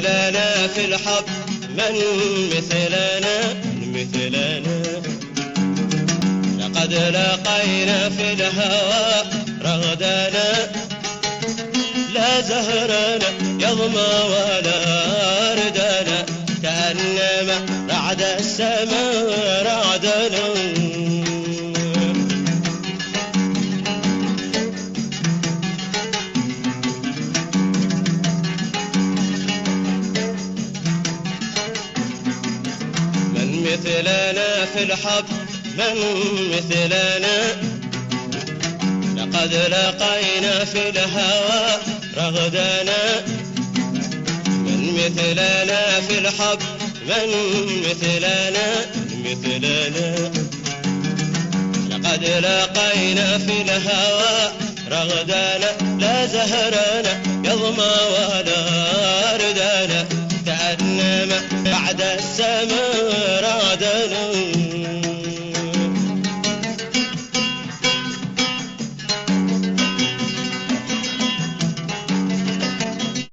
مثلنا في الحب من مثلنا لقد لقينا في الهوى رغدنا لا زهرنا يضمى ولا ردنا كأنما رعد السماء رعدنا مثلنا في الحب من مثلنا لقد لقينا في الهوى رغدنا من مثلنا في الحب من مثلنا لقد لقينا في الهوى رغدنا لا زهرنا يضمى ولا ردنا كأنما بعد السماء رعدنا